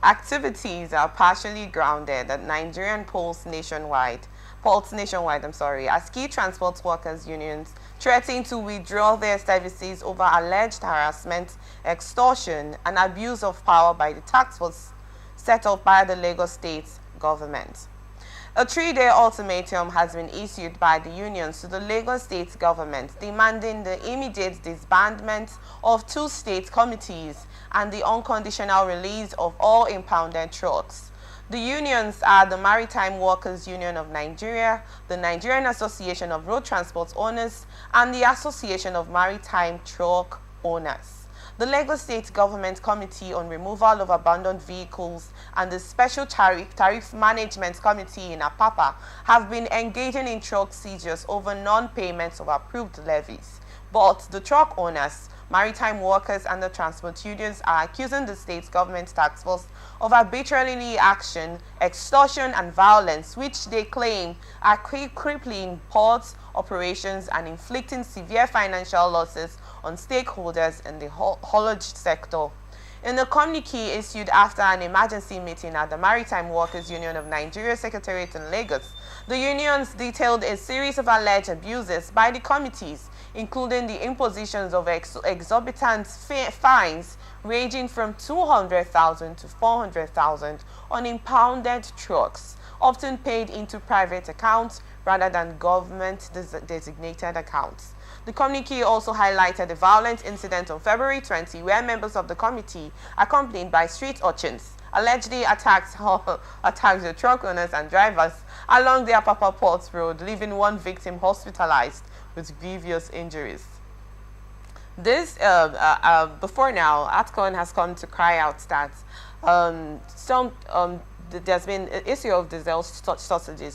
Activities are partially grounded at Nigerian ports nationwide, as key transport workers unions threaten to withdraw their services over alleged harassment, extortion, and abuse of power by the task force set up by the Lagos state government. A 3-day ultimatum has been issued by the unions to the Lagos state government demanding the immediate disbandment of 2 state committees and the unconditional release of all impounded trucks. The unions are the Maritime Workers Union of Nigeria, the Nigerian Association of Road Transport Owners, and the Association of Maritime Truck Owners. The Lagos State Government Committee on Removal of Abandoned Vehicles and the Special Tariff Management Committee in Apapa have been engaging in truck seizures over non-payments of approved levies. But the truck owners, maritime workers, and the transport unions are accusing the state government task force of arbitrary action, extortion, and violence, which they claim are crippling ports operations and inflicting severe financial losses on stakeholders in the haulage sector. In the communique issued after an emergency meeting at the Maritime Workers Union of Nigeria Secretariat in Lagos, the unions detailed a series of alleged abuses by the committees, including the impositions of exorbitant fines ranging from 200,000 to 400,000 on impounded trucks, often paid into private accounts rather than government-designated accounts. The communique also highlighted a violent incident on February 20 where members of the committee, accompanied by street urchins, allegedly attacked the truck owners and drivers along the Apapa Port Road, leaving one victim hospitalized with grievous injuries. This, before now, ATCON has come to cry out that there's been an issue of diesel shortage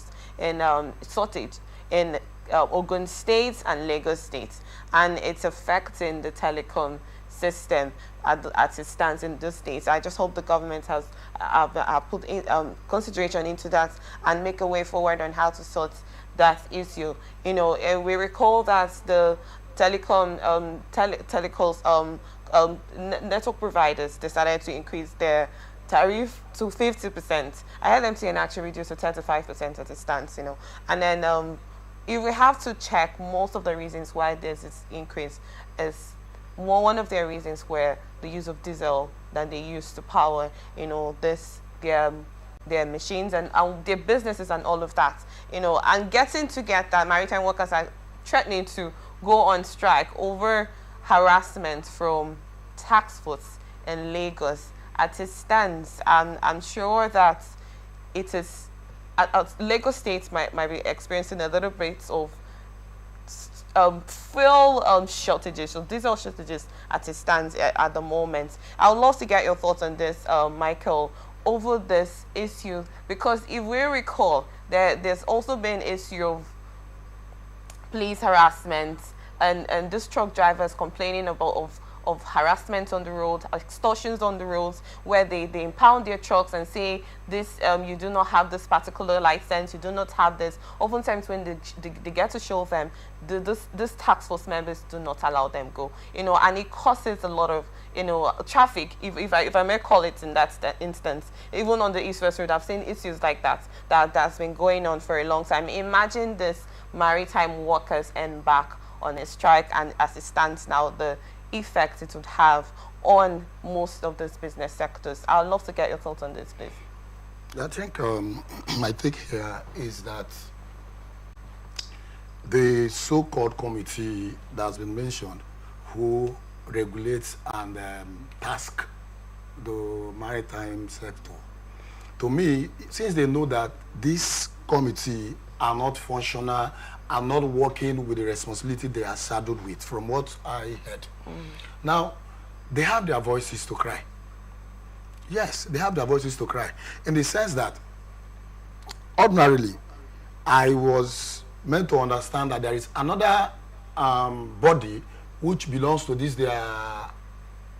in Ogun State and Lagos State, and it's affecting the telecom system as it stands in those states. I just hope the government has put in, consideration into that and make a way forward on how to sort that issue. You know, we recall that the network providers decided to increase their tariff to 50%. I had MTN actually reduce to 35% as it stands, you know. And then if we have to check, most of the reasons why there's this increase is one of their reasons were the use of diesel that they use to power, you know, their machines and their businesses and all of that, you know. And get that maritime workers are threatening to go on strike over harassment from Taskforce in Lagos. As it stands, I'm sure that it is Lagos State might be experiencing a little bit of fuel shortages, so diesel shortages as it stands at the moment. I would love to get your thoughts on this, Michael, over this issue, because if we recall, there's also been issue of police harassment and these truck drivers complaining of harassment on the road, extortions on the roads, where they impound their trucks and say this, you do not have this particular license, you do not have this. Oftentimes when they get to show them, this task force members do not allow them go, you know, and it causes a lot of, you know, traffic, if I may call it in that instance. Even on the East West Road, I've seen issues like that's been going on for a long time. Imagine this maritime workers embark on a strike, and as it stands now, the effect it would have on most of those business sectors. I would love to get your thoughts on this, please. I think my take here is that the so-called committee that's been mentioned, who regulates and task the maritime sector, to me, since they know that this committee are not functional, are not working with the responsibility they are saddled with, from what I heard. Now, they have their voices to cry. Yes, they have their voices to cry, in the sense that ordinarily, I was meant to understand that there is another body which belongs to this their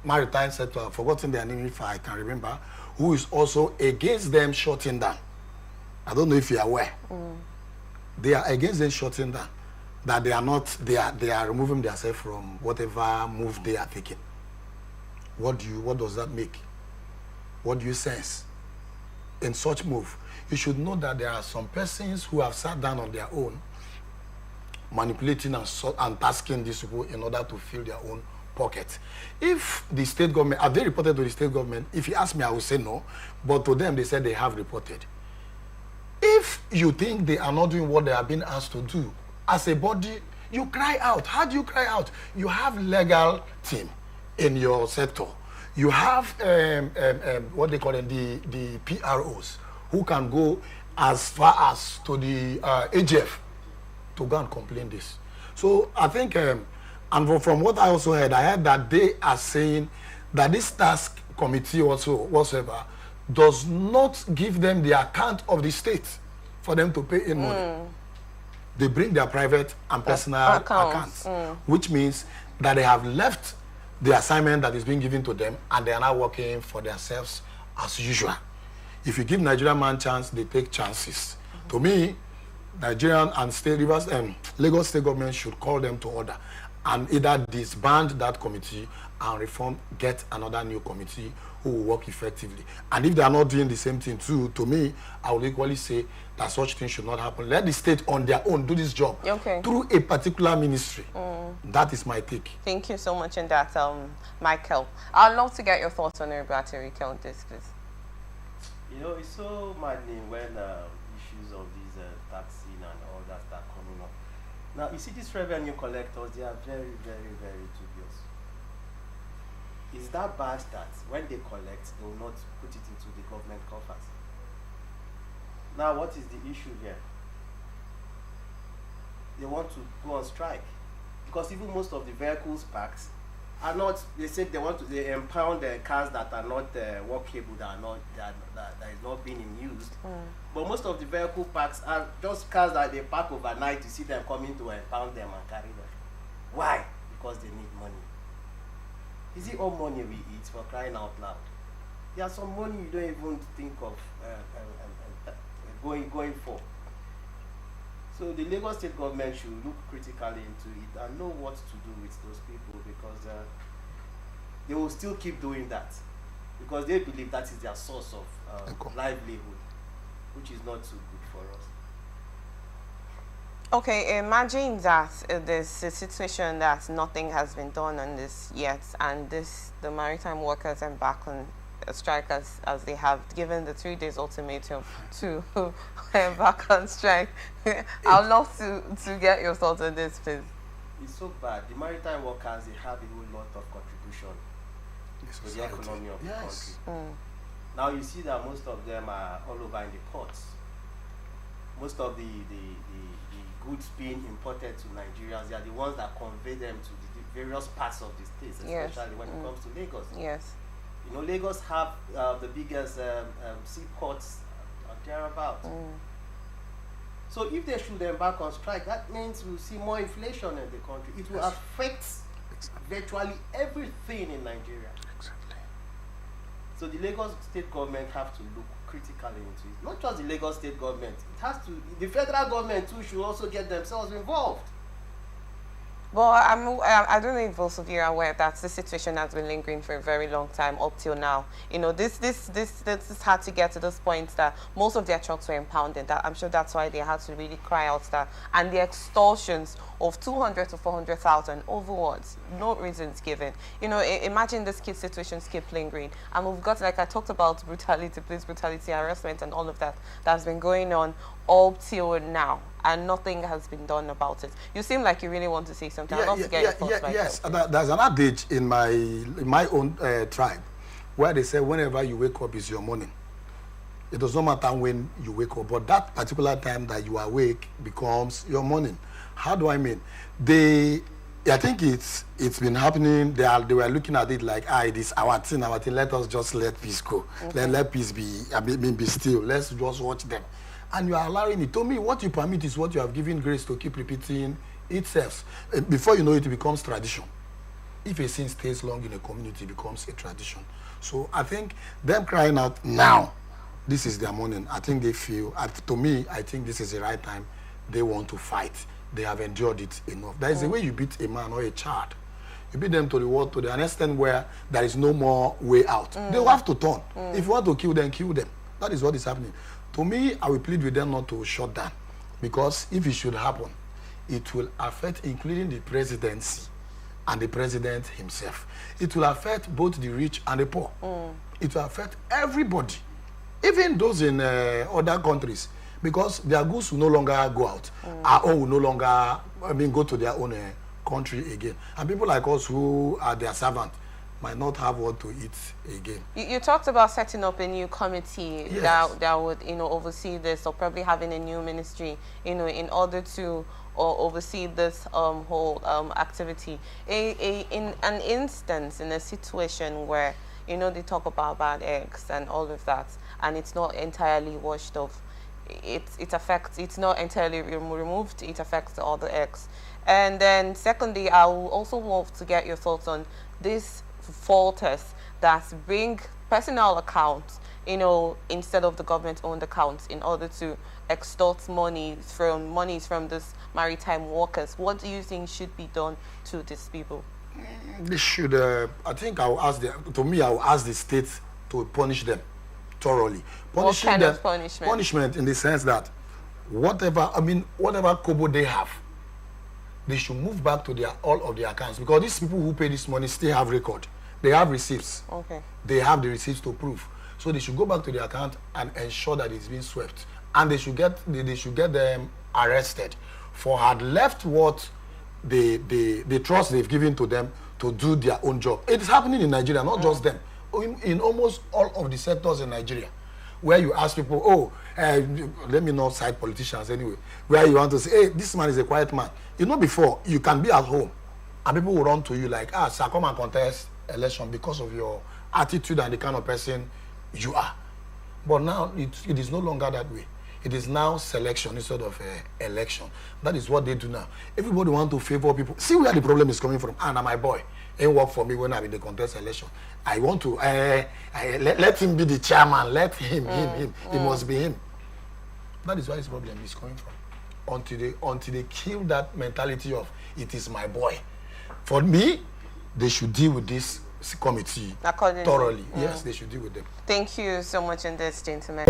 maritime sector, I've forgotten their name if I can remember, who is also against them shutting down. I don't know if you're aware. They are against them shutting down, that they are removing themselves from whatever move they are taking. What does that make? what do you sense in such move? You should know that there are some persons who have sat down on their own, manipulating and tasking these people in order to fill their own pocket. If the state government, have they reported to the state government? If you ask me, I will say no. But to them, they said they have reported. If you think they are not doing what they are being asked to do, as a body, you cry out. How do you cry out? You have legal team in your sector. You have what they call them, the PROs, who can go as far as to the AGF to go and complain this. So I think, and from what I also heard, I heard that they are saying that this task committee also whatsoever does not give them the account of the state for them to pay in money. They bring their private and personal accounts, which means that they have left the assignment that is being given to them and they are now working for themselves as usual. If you give Nigerian man chance, they take chances. To me, Nigerian and state rivers and Lagos state government should call them to order and either disband that committee and reform, get another new committee who will work effectively. And if they are not doing the same thing too, to me, I would equally say that such things should not happen. Let the state on their own do this job through a particular ministry. That is my take. Thank you so much in that, Michael. I'd love to get your thoughts on Eribaterike on this, please. You know, it's so maddening when issues of these taxing and all that start coming up. Now, you see these revenue collectors, they are very, very, very dubious. Is that bad that when they collect, they will not put it into the government coffers? Now, what is the issue here? They want to go on strike. Because even most of the vehicles parked are not, they say they impound the cars that are not workable, that is not being in use. But most of the vehicle parks are just cars that they park overnight. You see them coming to impound them and carry them. Why? Because they need money. Is it all money we eat, for crying out loud? There's some money you don't even think of going for. So the Lagos state government should look critically into it and know what to do with those people, because they will still keep doing that because they believe that is their source of livelihood, which is not too good for us. Okay, imagine that there's a situation that nothing has been done on this yet, and the maritime workers embark on a strike as they have given the 3 days ultimatum to embark on strike. I'd love to get your thoughts on this, please. It's so bad. The maritime workers, they have a whole lot of contribution to the economy of the country. Now you see that most of them are all over in the ports. Most of the goods being imported to Nigerians, they are the ones that convey them to the various parts of the states, especially when it comes to Lagos. Yes. You know, Lagos have the biggest seaports thereabouts. So if they should embark on strike, that means we'll see more inflation in the country. It will affect virtually everything in Nigeria. Exactly. So the Lagos state government have to look critically into it. Not just the Lagos state government. It has to. The federal government too should also get themselves involved. Well, I don't know if both of you are aware that the situation has been lingering for a very long time up till now. You know, this had to get to this point that most of their trucks were impounded. That I'm sure that's why they had to really cry out that. And the extortions of 200 to 400,000 overwards, no reasons given. You know, imagine this kid situations keep lingering, and we've got, like I talked about, brutality, police brutality, harassment, and all of that that's been going on up till now, and nothing has been done about it. You seem like you really want to say something. I'd love to get your thoughts. Yes, there's an adage in my own tribe where they say whenever you wake up is your morning. It does not matter when you wake up, but that particular time that you are awake becomes your morning. How do I mean? I think it's been happening. They were looking at it like, it is our thing. Let us just let peace go. Let peace be still. Let's just watch them. And you are allowing it. To me, what you permit is what you have given grace to keep repeating itself. Before you know it, it becomes tradition. If a sin stays long in a community, it becomes a tradition. So I think them crying out now, this is their morning. I think they feel, to me, I think this is the right time. They want to fight. They have endured it enough. There is a way you beat a man or a child. You beat them to the wall to the extent where there is no more way out. They will have to turn. If you want to kill them, kill them. That is what is happening. To me, I will plead with them not to shut down. Because if it should happen, it will affect including the presidency and the president himself. It will affect both the rich and the poor. It will affect everybody, even those in other countries, because their goods will no longer go out. Our own will no longer, go to their own country again. And people like us who are their servants might not have what to eat again. You talked about setting up a new committee that would, oversee this, or probably having a new ministry, in order to oversee this whole activity. In an instance, in a situation where, they talk about bad eggs and all of that, and it's not entirely washed off, it's not entirely removed, it affects all the eggs. And then secondly, I will also want to get your thoughts on this faulters that bring personal accounts, instead of the government-owned accounts, in order to extort monies from this maritime workers. What do you think should be done to these people? They should, I think I will ask the state to punish them thoroughly. What kind of punishment? Punishment in the sense that whatever kobo they have, they should move back to all of their accounts, because these people who pay this money still have record. They have receipts. Okay. They have the receipts to prove. So they should go back to the account and ensure that it's been swept. And they should get them arrested for had left what the trust they've given to them to do their own job. It is happening in Nigeria, not just them. In almost all of the sectors in Nigeria, where you ask people, let me not cite politicians anyway, where you want to say, hey, this man is a quiet man. Before, you can be at home and people will run to you like, sir, come and contest election because of your attitude and the kind of person you are. But now it is no longer that way. It is now selection instead of election. That is what they do now. Everybody wants to favor people. See where the problem is coming from. Anna, my boy, ain't work for me when I'm in the contest election. I want to let him be the chairman. Let him. It must be him. That is where this problem is coming from. Until they kill that mentality of it is my boy. For me, they should deal with this committee thoroughly. Yes, they should deal with them. Thank you so much, in this, gentlemen.